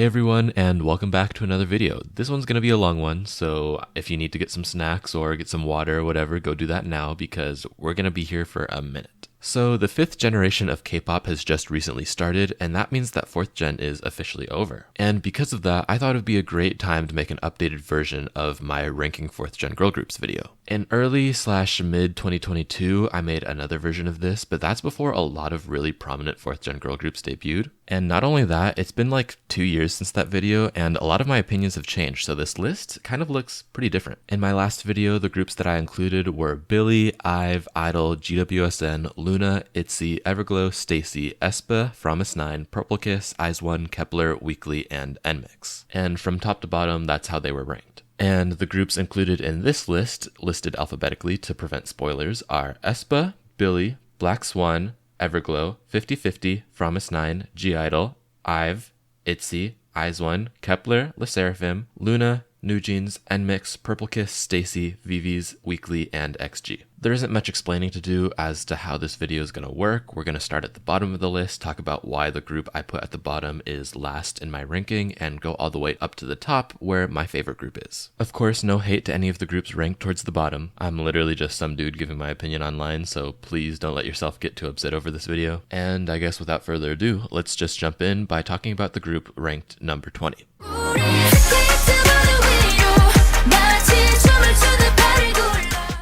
everyone, and welcome back to another video. This one's gonna be a long one, so if you need to get some snacks or get some water or whatever, go do that now because we're gonna be here for a minute. So the 5th generation of K-pop has just recently started, and that means that 4th gen is officially over. And because of that, I thought it would be a great time to make an updated version of my ranking 4th gen girl groups video. In early/mid 2022, I made another version of this, but that's before a lot of really prominent 4th gen girl groups debuted. And not only that, it's been like 2 years since that video, and a lot of my opinions have changed, so this list kind of looks pretty different. In my last video, the groups that I included were I-DLE, I-DLE, GWSN, Loona, ITZY, Everglow, Stacy, Aespa, Fromis9, Purple Kiss, ITZY, Kepler, Weekly, and NMIXX. And from top to bottom, that's how they were ranked. And the groups included in this list, listed alphabetically to prevent spoilers, are Aespa, I-DLE, Black Swan, Everglow, 50/50, Fromis9, (G)I-DLE, Yves, ITZY, ITZY, Kepler, LE SSERAFIM, Loona, NewJeans, NMIXX, Purple Kiss, Stacy, VV's, Weekly, and XG. There isn't much explaining to do as to how this video is going to work. We're going to start at the bottom of the list, talk about why the group I put at the bottom is last in my ranking, and go all the way up to the top where my favorite group is. Of course, no hate to any of the groups ranked towards the bottom. I'm literally just some dude giving my opinion online, so please don't let yourself get too upset over this video. And I guess without further ado, let's just jump in by talking about the group ranked number 20.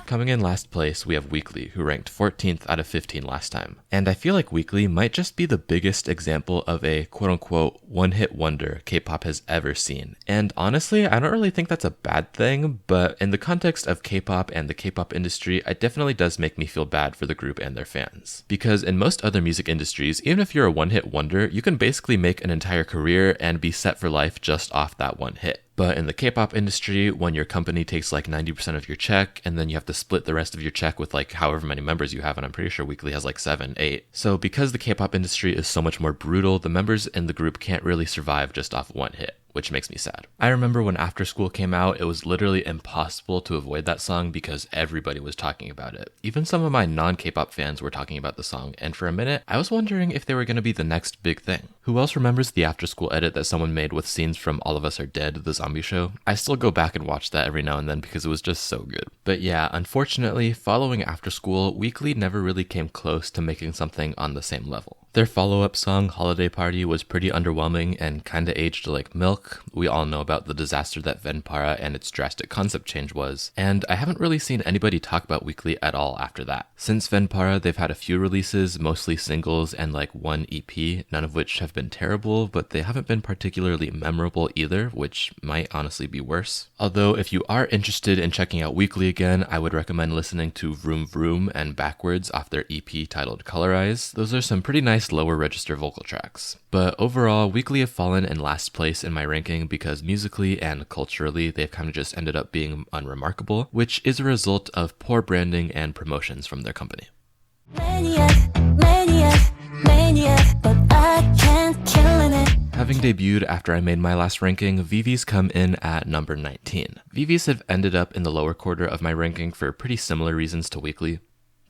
Coming in last place, we have Weekly, who ranked 14th out of 15 last time. And I feel like Weekly might just be the biggest example of a quote-unquote one-hit wonder K-pop has ever seen. And honestly, I don't really think that's a bad thing, but in the context of K-pop and the K-pop industry, it definitely does make me feel bad for the group and their fans. Because in most other music industries, even if you're a one-hit wonder, you can basically make an entire career and be set for life just off that one hit. But in the K-pop industry, when your company takes like 90% of your check, and then you have to split the rest of your check with like however many members you have, and I'm pretty sure Weekly has like 7, 8. So because the K-pop industry is so much more brutal, the members in the group can't really survive just off one hit, which makes me sad. I remember when After School came out, it was literally impossible to avoid that song because everybody was talking about it. Even some of my non-K-pop fans were talking about the song, and for a minute, I was wondering if they were going to be the next big thing. Who else remembers the After School edit that someone made with scenes from All of Us Are Dead, the zombie show? I still go back and watch that every now and then because it was just so good. But yeah, unfortunately, following After School, Weekly never really came close to making something on the same level. Their follow-up song, Holiday Party, was pretty underwhelming and kinda aged like milk. We all know about the disaster that Venpara and its drastic concept change was, and I haven't really seen anybody talk about Weekly at all after that. Since Venpara, they've had a few releases, mostly singles and like one EP, none of which have been terrible, but they haven't been particularly memorable either, which might honestly be worse. Although if you are interested in checking out Weekly again, I would recommend listening to Vroom Vroom and Backwards off their EP titled Colorize. Those are some pretty nice lower register vocal tracks. But overall, Weekly have fallen in last place in my ranking because musically and culturally they've kind of just ended up being unremarkable, which is a result of poor branding and promotions from their company. Maniac, maniac, maniac, but I can't kill it. Having debuted after I made my last ranking, VV's come in at number 19. VV's have ended up in the lower quarter of my ranking for pretty similar reasons to Weekly.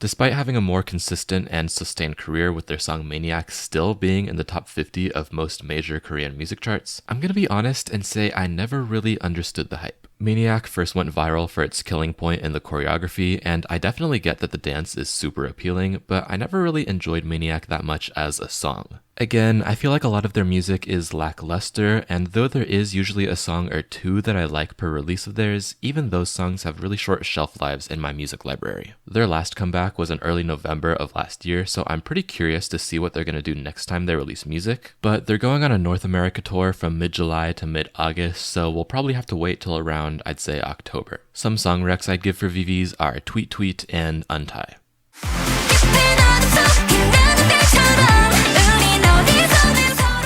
Despite having a more consistent and sustained career with their song Maniac still being in the top 50 of most major Korean music charts, I'm gonna be honest and say I never really understood the hype. Maniac first went viral for its killing point in the choreography, and I definitely get that the dance is super appealing, but I never really enjoyed Maniac that much as a song. Again, I feel like a lot of their music is lackluster, and though there is usually a song or two that I like per release of theirs, even those songs have really short shelf lives in my music library. Their last comeback was in early November of last year, so I'm pretty curious to see what they're gonna do next time they release music, but they're going on a North America tour from mid-July to mid-August, so we'll probably have to wait till around, I'd say, October. Some song recs I'd give for VV's are Tweet Tweet and Untie.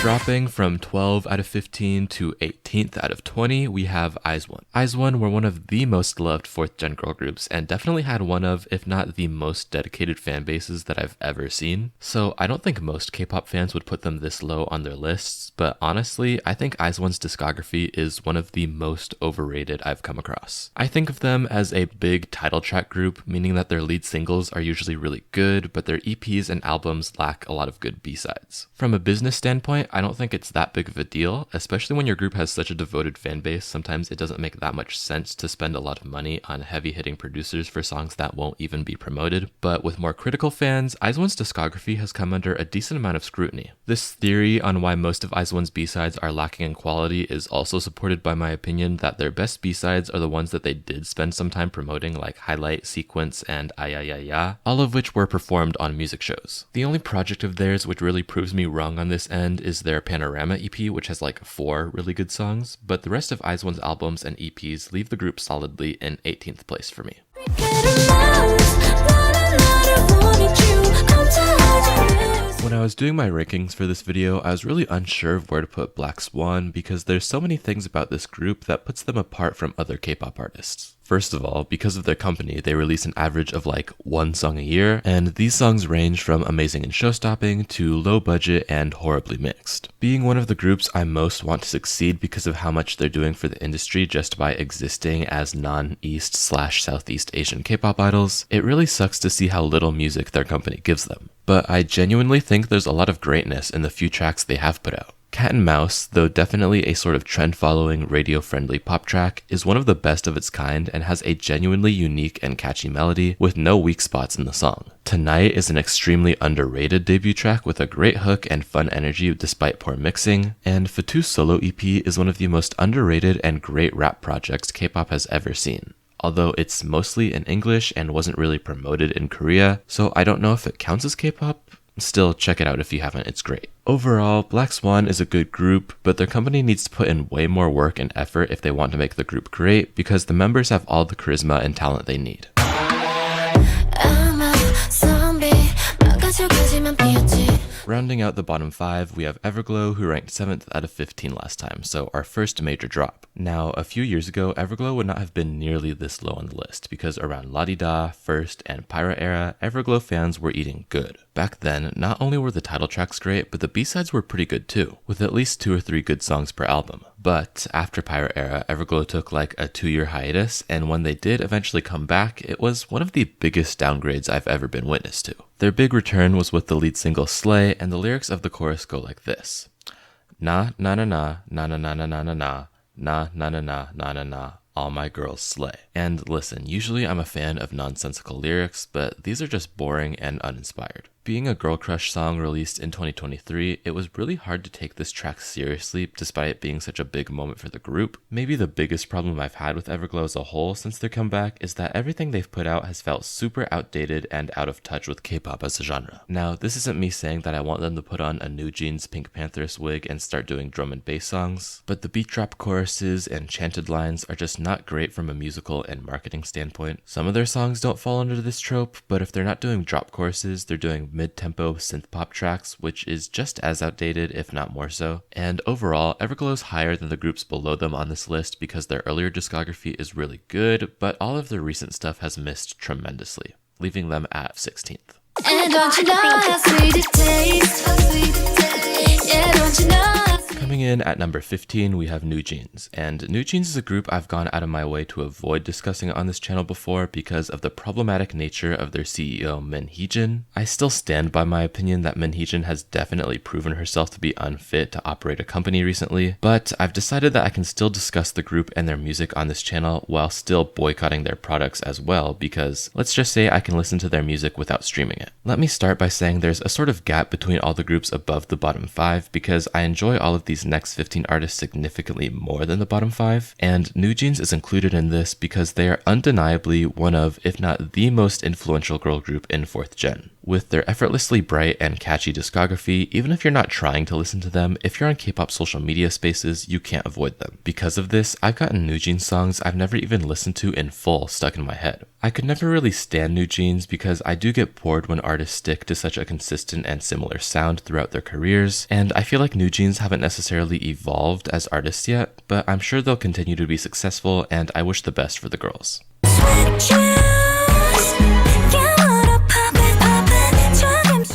Dropping from 12 out of 15 to 18th out of 20, we have ITZY. ITZY were one of the most loved 4th gen girl groups and definitely had one of, if not the most dedicated fan bases that I've ever seen. So I don't think most K-pop fans would put them this low on their lists, but honestly, I think ITZY's discography is one of the most overrated I've come across. I think of them as a big title track group, meaning that their lead singles are usually really good, but their EPs and albums lack a lot of good B-sides. From a business standpoint, I don't think it's that big of a deal, especially when your group has such a devoted fan base. Sometimes it doesn't make that much sense to spend a lot of money on heavy-hitting producers for songs that won't even be promoted. But with more critical fans, IZ*ONE's discography has come under a decent amount of scrutiny. This theory on why most of IZ*ONE's B-sides are lacking in quality is also supported by my opinion that their best B-sides are the ones that they did spend some time promoting, like Highlight, Sequence, and Ya, all of which were performed on music shows. The only project of theirs which really proves me wrong on this end is their Panorama EP, which has like 4 really good songs, but the rest of IZ*ONE's albums and EPs leave the group solidly in 18th place for me. When I was doing my rankings for this video, I was really unsure of where to put Black Swan because there's so many things about this group that puts them apart from other K-pop artists. First of all, because of their company, they release an average of like 1 song a year, and these songs range from amazing and show-stopping to low budget and horribly mixed. Being one of the groups I most want to succeed because of how much they're doing for the industry just by existing as non-East/Southeast Asian K-pop idols, it really sucks to see how little music their company gives them. But I genuinely think there's a lot of greatness in the few tracks they have put out. Cat and Mouse, though definitely a sort of trend-following, radio-friendly pop track, is one of the best of its kind and has a genuinely unique and catchy melody with no weak spots in the song. Tonight is an extremely underrated debut track with a great hook and fun energy despite poor mixing, and Fatu's solo EP is one of the most underrated and great rap projects K-pop has ever seen. Although it's mostly in English and wasn't really promoted in Korea, so I don't know if it counts as K-pop. Still, check it out if you haven't, it's great. Overall, Black Swan is a good group, but their company needs to put in way more work and effort if they want to make the group great, because the members have all the charisma and talent they need. Rounding out the bottom 5, we have Everglow, who ranked 7th out of 15 last time, so our first major drop. Now, a few years ago, Everglow would not have been nearly this low on the list, because around La Di Da, First, and Pyra era, Everglow fans were eating good. Back then, not only were the title tracks great, but the B-sides were pretty good too, with at least 2 or 3 good songs per album. But after Pyra era, Everglow took like a 2-year hiatus, and when they did eventually come back, it was one of the biggest downgrades I've ever been witness to. Their big return was with the lead single Slay, and the lyrics of the chorus go like this. Na na na na na na na na na na na na na na na na na na, all my girls slay. And listen, usually I'm a fan of nonsensical lyrics, but these are just boring and uninspired. Being a girl crush song released in 2023, it was really hard to take this track seriously despite it being such a big moment for the group. Maybe the biggest problem I've had with Everglow as a whole since their comeback is that everything they've put out has felt super outdated and out of touch with K-pop as a genre. Now, this isn't me saying that I want them to put on a New Jeans Pink Panthers wig and start doing drum and bass songs, but the beat drop choruses and chanted lines are just not great from a musical and marketing standpoint. Some of their songs don't fall under this trope, but if they're not doing drop choruses, they're doing mid-tempo synth pop tracks, which is just as outdated, if not more so. And overall, Everglow is higher than the groups below them on this list because their earlier discography is really good, but all of their recent stuff has missed tremendously, leaving them at 16th. And don't you know how sweet it tastes? Yeah, don't you know? Coming in at number 15, we have New Jeans. And New Jeans is a group I've gone out of my way to avoid discussing on this channel before because of the problematic nature of their CEO, Min Heejin. I still stand by my opinion that Min Heejin has definitely proven herself to be unfit to operate a company recently, but I've decided that I can still discuss the group and their music on this channel while still boycotting their products as well, because let's just say I can listen to their music without streaming it. Let me start by saying there's a sort of gap between all the groups above the bottom 5 because I enjoy all of these next 15 artists significantly more than the bottom 5, and New Jeans is included in this because they are undeniably one of, if not the most influential girl group in 4th gen. With their effortlessly bright and catchy discography, even if you're not trying to listen to them, if you're on K-pop social media spaces, you can't avoid them. Because of this, I've gotten New Jeans songs I've never even listened to in full stuck in my head. I could never really stand New Jeans because I do get bored when artists stick to such a consistent and similar sound throughout their careers, and I feel like New Jeans haven't necessarily evolved as artists yet, but I'm sure they'll continue to be successful, and I wish the best for the girls.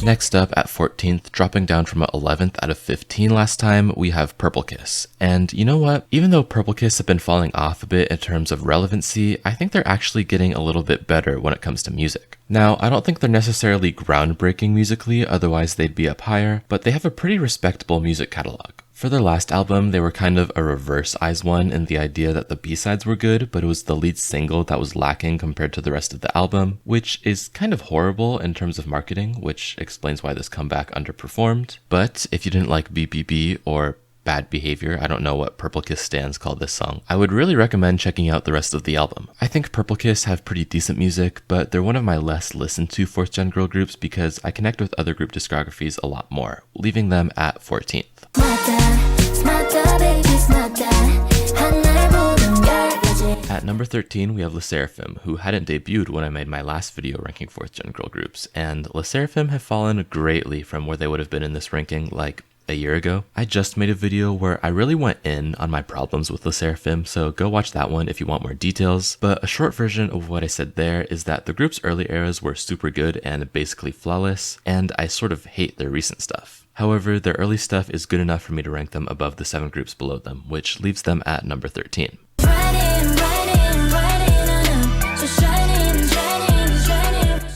Next up at 14th, dropping down from 11th out of 15 last time, we have Purple Kiss. And you know what? Even though Purple Kiss have been falling off a bit in terms of relevancy, I think they're actually getting a little bit better when it comes to music. Now, I don't think they're necessarily groundbreaking musically, otherwise they'd be up higher, but they have a pretty respectable music catalog. For their last album, they were kind of a reverse ITZY in the idea that the B-sides were good, but it was the lead single that was lacking compared to the rest of the album, which is kind of horrible in terms of marketing, which explains why this comeback underperformed. But if you didn't like BBB or Bad Behavior, I don't know what Purple Kiss stands called this song, I would really recommend checking out the rest of the album. I think Purple Kiss have pretty decent music, but they're one of my less listened to 4th gen girl groups because I connect with other group discographies a lot more, leaving them at 14th. At number 13, we have LE SSERAFIM, who hadn't debuted when I made my last video ranking 4th gen girl groups, and LE SSERAFIM have fallen greatly from where they would have been in this ranking like a year ago. I just made a video where I really went in on my problems with LE SSERAFIM, so go watch that one if you want more details. But a short version of what I said there is that the group's early eras were super good and basically flawless, and I sort of hate their recent stuff. However, their early stuff is good enough for me to rank them above the 7 groups below them, which leaves them at number 13.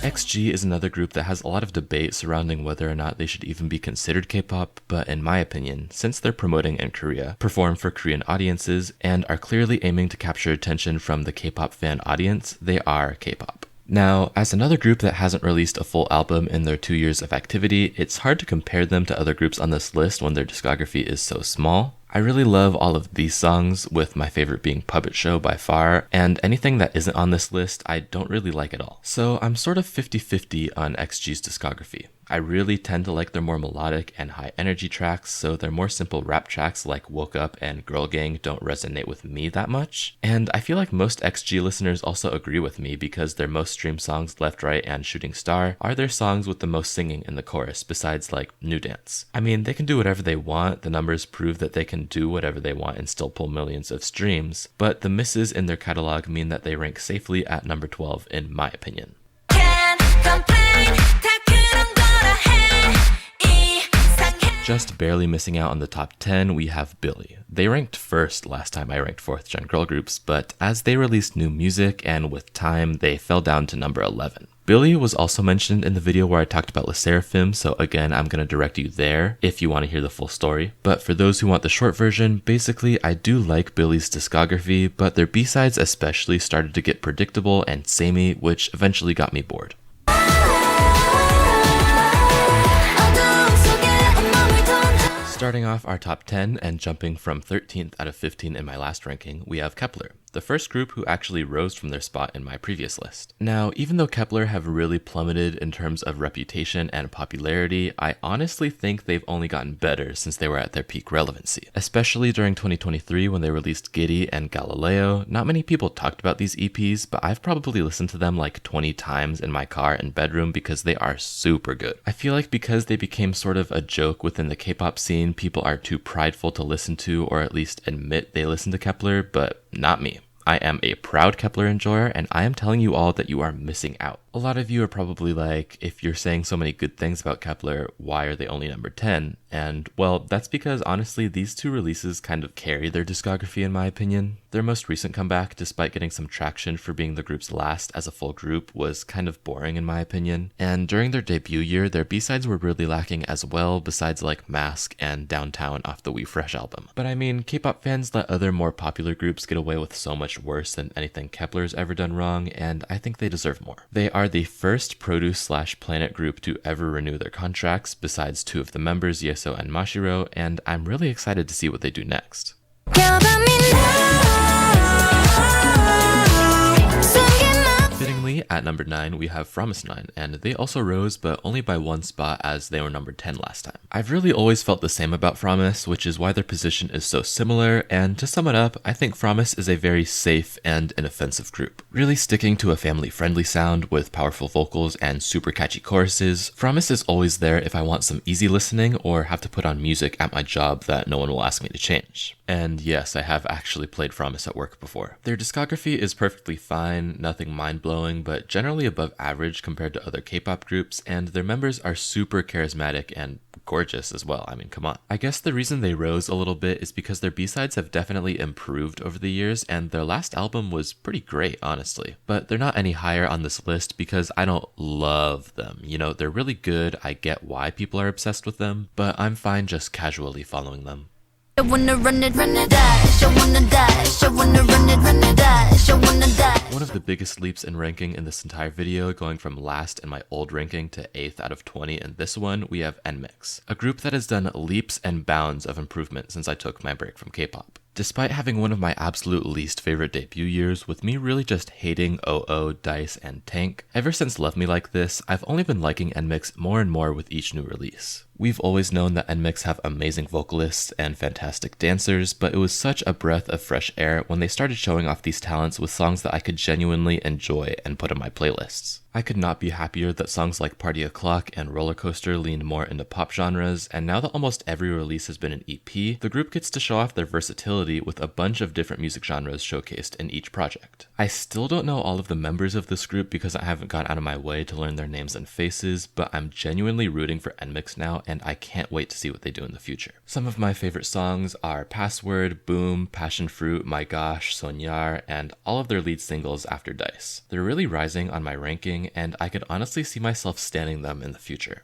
XG is another group that has a lot of debate surrounding whether or not they should even be considered K-pop, but in my opinion, since they're promoting in Korea, perform for Korean audiences, and are clearly aiming to capture attention from the K-pop fan audience, they are K-pop. Now, as another group that hasn't released a full album in their 2 years of activity, it's hard to compare them to other groups on this list when their discography is so small. I really love all of these songs, with my favorite being Puppet Show by far, and anything that isn't on this list I don't really like at all. So I'm sort of 50-50 on XG's discography. I really tend to like their more melodic and high energy tracks, so their more simple rap tracks like Woke Up and Girl Gang don't resonate with me that much. And I feel like most XG listeners also agree with me because their most streamed songs, Left, Right, and Shooting Star, are their songs with the most singing in the chorus, besides like New Dance. I mean, they can do whatever they want, the numbers prove that they can do whatever they want and still pull millions of streams, but the misses in their catalog mean that they rank safely at number 12 in my opinion. Just barely missing out on the top 10, we have I-DLE. They ranked first last time I ranked 4th gen girl groups, but as they released new music and with time, they fell down to number 11. I-DLE was also mentioned in the video where I talked about LE SSERAFIM, so again, I'm going to direct you there if you want to hear the full story. But for those who want the short version, basically I do like I-DLE's discography, but their B-sides especially started to get predictable and samey, which eventually got me bored. Starting off our top 10 and jumping from 13th out of 15 in my last ranking, we have Kep1er, the first group who actually rose from their spot in my previous list. Now, even though Kep1er have really plummeted in terms of reputation and popularity, I honestly think they've only gotten better since they were at their peak relevancy. Especially during 2023 when they released Giddy and Galileo, not many people talked about these EPs, but I've probably listened to them like 20 times in my car and bedroom because they are super good. I feel like because they became sort of a joke within the K-pop scene, people are too prideful to listen to or at least admit they listen to Kep1er, but not me. I am a proud Kep1er enjoyer, and I am telling you all that you are missing out. A lot of you are probably like, if you're saying so many good things about Kep1er, why are they only number 10? And well, that's because honestly, these two releases kind of carry their discography in my opinion. Their most recent comeback, despite getting some traction for being the group's last as a full group, was kind of boring in my opinion. And during their debut year, their B-sides were really lacking as well, besides like Mask and Downtown off the We Fresh album. But I mean, K-pop fans let other more popular groups get away with so much worse than anything Kep1er's ever done wrong, and I think they deserve more. They are the first Produce/Planet group to ever renew their contracts, besides two of the members, Yeso and Mashiro, and I'm really excited to see what they do next. Fittingly, at number 9, we have Fromis_9, and they also rose, but only by one spot as they were number 10 last time. I've really always felt the same about Fromis, which is why their position is so similar, and to sum it up, I think Fromis is a very safe and inoffensive group. Really sticking to a family-friendly sound with powerful vocals and super catchy choruses, Fromis is always there if I want some easy listening or have to put on music at my job that no one will ask me to change. And yes, I have actually played Promise at work before. Their discography is perfectly fine, nothing mind-blowing, but generally above average compared to other K-pop groups, and their members are super charismatic and gorgeous as well. I mean, come on. I guess the reason they rose a little bit is because their B-sides have definitely improved over the years, and their last album was pretty great, honestly. But they're not any higher on this list because I don't love them. You know, they're really good, I get why people are obsessed with them, but I'm fine just casually following them. One of the biggest leaps in ranking in this entire video, going from last in my old ranking to 8th out of 20 in this one, we have NMIXX, a group that has done leaps and bounds of improvement since I took my break from K-pop. Despite having one of my absolute least favorite debut years, with me really just hating OO, DICE, and Tank, ever since Love Me Like This, I've only been liking NMIXX more and more with each new release. We've always known that NMIXX have amazing vocalists and fantastic dancers, but it was such a breath of fresh air when they started showing off these talents with songs that I could genuinely enjoy and put on my playlists. I could not be happier that songs like Party O'Clock and Roller Coaster leaned more into pop genres, and now that almost every release has been an EP, the group gets to show off their versatility with a bunch of different music genres showcased in each project. I still don't know all of the members of this group because I haven't gone out of my way to learn their names and faces, but I'm genuinely rooting for NMIXX now, and I can't wait to see what they do in the future. Some of my favorite songs are Password, Boom, Passion Fruit, My Gosh, Soñar, and all of their lead singles after DICE. They're really rising on my ranking, and I could honestly see myself standing them in the future.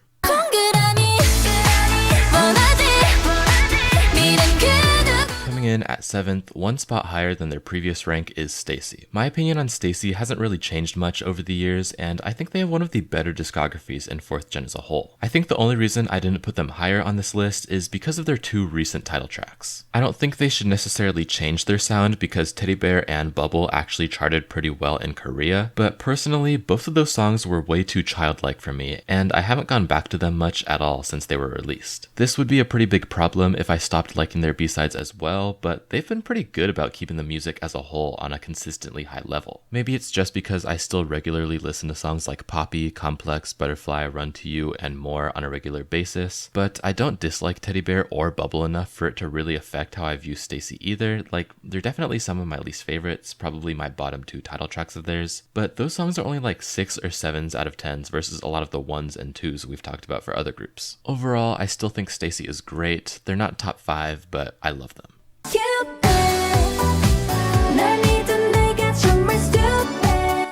Coming in at 7th, one spot higher than their previous rank is STAYC. My opinion on STAYC hasn't really changed much over the years, and I think they have one of the better discographies in 4th gen as a whole. I think the only reason I didn't put them higher on this list is because of their 2 recent title tracks. I don't think they should necessarily change their sound because Teddy Bear and Bubble actually charted pretty well in Korea, but personally, both of those songs were way too childlike for me, and I haven't gone back to them much at all since they were released. This would be a pretty big problem if I stopped liking their B-sides as well, but they've been pretty good about keeping the music as a whole on a consistently high level. Maybe it's just because I still regularly listen to songs like Poppy, Complex, Butterfly, Run to You, and more on a regular basis, but I don't dislike Teddy Bear or Bubble enough for it to really affect how I view STAYC either. Like, they're definitely some of my least favorites, probably my bottom 2 title tracks of theirs, but those songs are only like 6 or 7s out of 10s versus a lot of the 1s and 2s we've talked about for other groups. Overall, I still think STAYC is great. They're not top 5, but I love them.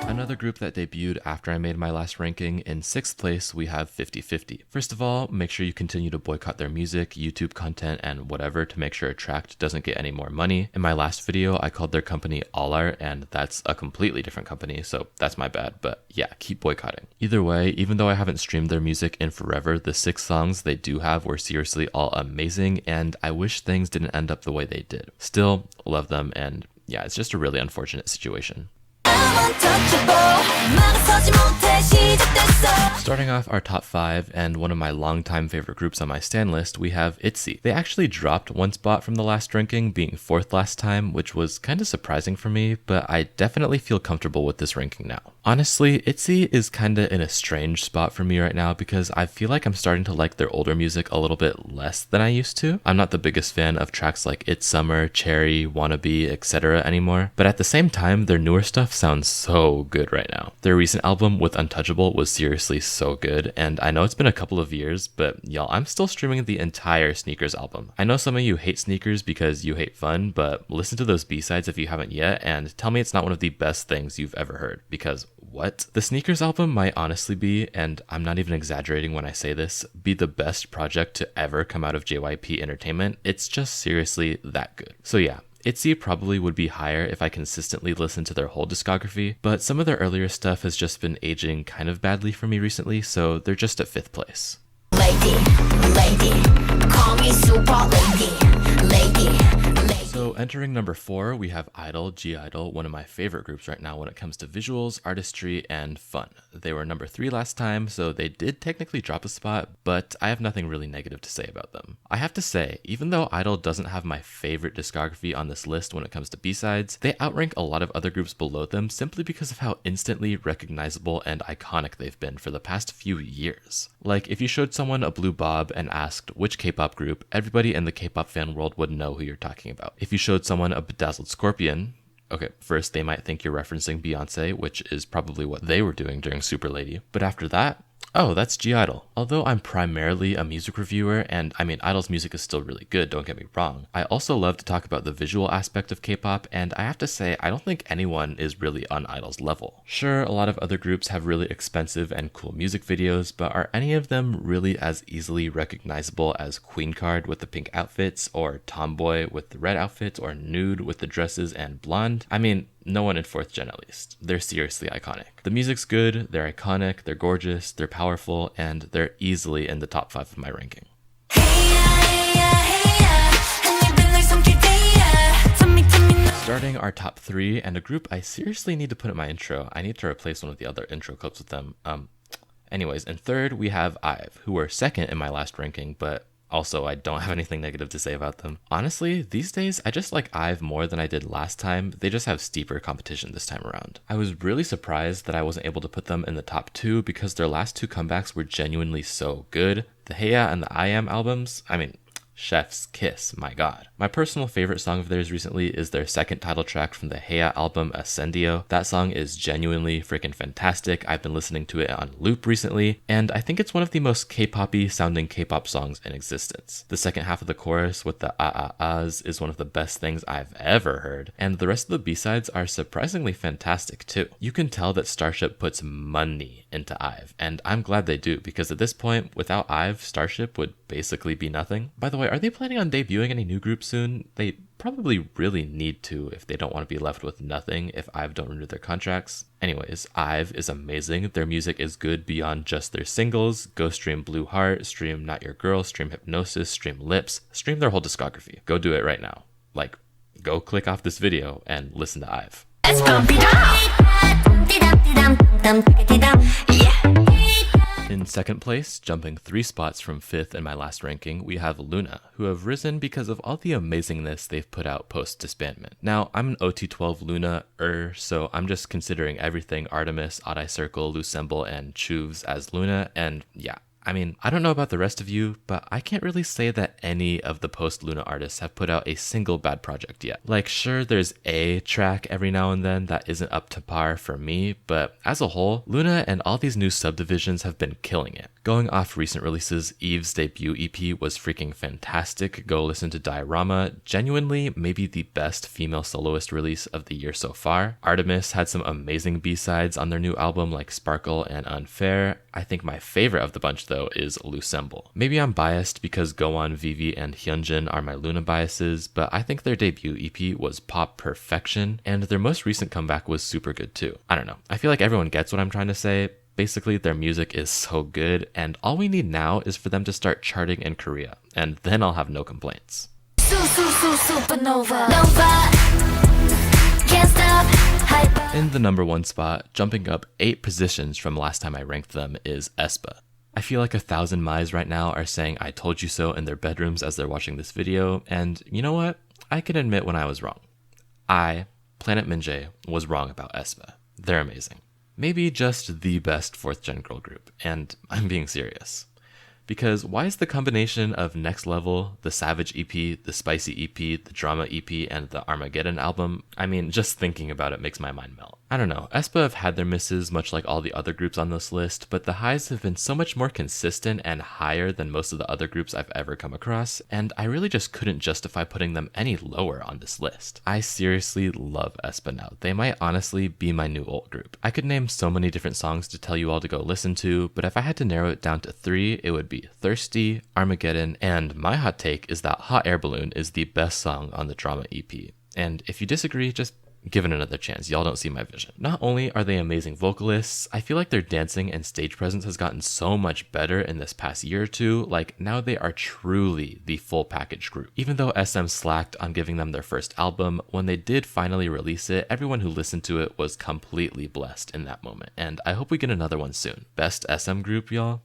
Another group that debuted after I made my last ranking, in 6th place we have 50/50. First of all, make sure you continue to boycott their music, YouTube content, and whatever to make sure Attract doesn't get any more money. In my last video, I called their company All Art, and that's a completely different company, so that's my bad, but yeah, keep boycotting. Either way, even though I haven't streamed their music in forever, the 6 songs they do have were seriously all amazing, and I wish things didn't end up the way they did. Still, love them, and yeah, it's just a really unfortunate situation. Starting off our top 5 and one of my longtime favorite groups on my stan list, we have ITZY. They actually dropped one spot from the last ranking, being 4th last time, which was kind of surprising for me, but I definitely feel comfortable with this ranking now. Honestly, ITZY is kinda in a strange spot for me right now because I feel like I'm starting to like their older music a little bit less than I used to. I'm not the biggest fan of tracks like It's Summer, Cherry, Wannabe, etc. anymore, but at the same time, their newer stuff sounds so good right now. Their recent album with Untouchable was seriously so good, and I know it's been a couple of years, but y'all, I'm still streaming the entire Sneakers album. I know some of you hate Sneakers because you hate fun, but listen to those B-sides if you haven't yet, and tell me it's not one of the best things you've ever heard, because what? The Sneakers album might honestly be, and I'm not even exaggerating when I say this, be the best project to ever come out of JYP Entertainment. It's just seriously that good. So yeah, ITZY probably would be higher if I consistently listened to their whole discography, but some of their earlier stuff has just been aging kind of badly for me recently, so they're just at 5th place. Lady, call me super lady, lady. So So entering number 4, we have I-DLE, G-IDLE, one of my favorite groups right now when it comes to visuals, artistry, and fun. They were number 3 last time, so they did technically drop a spot, but I have nothing really negative to say about them. I have to say, even though I-DLE doesn't have my favorite discography on this list when it comes to B-sides, they outrank a lot of other groups below them simply because of how instantly recognizable and iconic they've been for the past few years. Like, if you showed someone a blue bob and asked which K-pop group, everybody in the K-pop fan world would know who you're talking about. If you showed someone a bedazzled scorpion, okay, first they might think you're referencing Beyonce, which is probably what they were doing during Super Lady, but after that, oh, that's G-IDLE. Although I'm primarily a music reviewer, and I mean, I-DLE's music is still really good, don't get me wrong, I also love to talk about the visual aspect of K-pop, and I have to say, I don't think anyone is really on I-DLE's level. Sure, a lot of other groups have really expensive and cool music videos, but are any of them really as easily recognizable as Queen Card with the pink outfits, or Tomboy with the red outfits, or Nude with the dresses and blonde? I mean, no one in 4th gen at least. They're seriously iconic. The music's good, they're iconic, they're gorgeous, they're powerful, and they're easily in the top 5 of my ranking. Starting our top 3, and a group I seriously need to put in my intro. I need to replace one of the other intro clips with them. Anyways, in 3rd, we have IVE, who were 2nd in my last ranking, but also, I don't have anything negative to say about them. Honestly, these days, I just like IVE more than I did last time. They just have steeper competition this time around. I was really surprised that I wasn't able to put them in the top 2 because their last 2 comebacks were genuinely so good. The Heya and the I Am albums, I mean, chef's kiss, my god. My personal favorite song of theirs recently is their 2nd title track from the Heya album, Ascendio. That song is genuinely freaking fantastic. I've been listening to it on loop recently, and I think it's one of the most K-poppy sounding K-pop songs in existence. The second half of the chorus with the ahs is one of the best things I've ever heard, and the rest of the B-sides are surprisingly fantastic too. You can tell that Starship puts money into IVE, and I'm glad they do, because at this point, without IVE, Starship would basically be nothing. By the way, are they planning on debuting any new groups soon? They probably really need to if they don't want to be left with nothing if IVE don't renew their contracts. Anyways, IVE is amazing. Their music is good beyond just their singles. Go stream Blue Heart, stream Not Your Girl, stream Hypnosis, stream Lips, stream their whole discography. Go do it right now. Like, go click off this video and listen to IVE. In 2nd place, jumping 3 spots from 5th in my last ranking, we have Loona, who have risen because of all the amazingness they've put out post-disbandment. Now, I'm an OT12 Loona-er, so I'm just considering everything ARTMS, Odd Eye Circle, Loossemble, and Chuu as Loona, and yeah. I mean, I don't know about the rest of you, but I can't really say that any of the post-Loona artists have put out a single bad project yet. Like, sure, there's a track every now and then that isn't up to par for me, but as a whole, Loona and all these new subdivisions have been killing it. Going off recent releases, Yves' debut EP was freaking fantastic. Go listen to Diorama, genuinely maybe the best female soloist release of the year so far. ARTMS had some amazing B-sides on their new album like Sparkle and Unfair. I think my favorite of the bunch though is Loossemble. Maybe I'm biased because Go-On, Vivi, and Hyunjin are my Loona biases, but I think their debut EP was pop perfection, and their most recent comeback was super good too. I don't know, I feel like everyone gets what I'm trying to say. Basically, their music is so good, and all we need now is for them to start charting in Korea, and then I'll have no complaints. In the number 1 spot, jumping up 8 positions from last time I ranked them, is Aespa. I feel like 1,000 Mai's right now are saying I told you so in their bedrooms as they're watching this video, and you know what? I can admit when I was wrong. I, Planet Minjae, was wrong about Aespa. They're amazing. Maybe just the best 4th gen girl group, and I'm being serious. Because why is the combination of Next Level, the Savage EP, the Spicy EP, the Drama EP, and the Armageddon album, I mean, just thinking about it makes my mind melt. I don't know, Aespa have had their misses much like all the other groups on this list, but the highs have been so much more consistent and higher than most of the other groups I've ever come across, and I really just couldn't justify putting them any lower on this list. I seriously love Aespa now. They might honestly be my new ult group. I could name so many different songs to tell you all to go listen to, but if I had to narrow it down to 3, it would be Thirsty, Armageddon, and my hot take is that Hot Air Balloon is the best song on the Drama EP. And if you disagree, just give it another chance. Y'all don't see my vision. Not only are they amazing vocalists, I feel like their dancing and stage presence has gotten so much better in this past year or two. Like, now they are truly the full package group. Even though SM slacked on giving them their first album, when they did finally release it, everyone who listened to it was completely blessed in that moment. And I hope we get another one soon. Best SM group, y'all?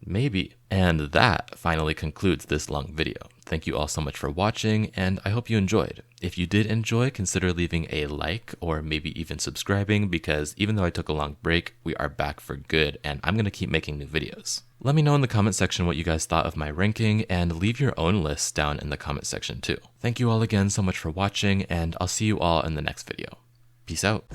Maybe. And that finally concludes this long video. Thank you all so much for watching, and I hope you enjoyed. If you did enjoy, consider leaving a like or maybe even subscribing, because even though I took a long break, we are back for good and I'm gonna keep making new videos. Let me know in the comment section what you guys thought of my ranking, and leave your own lists down in the comment section too. Thank you all again so much for watching, and I'll see you all in the next video. Peace out.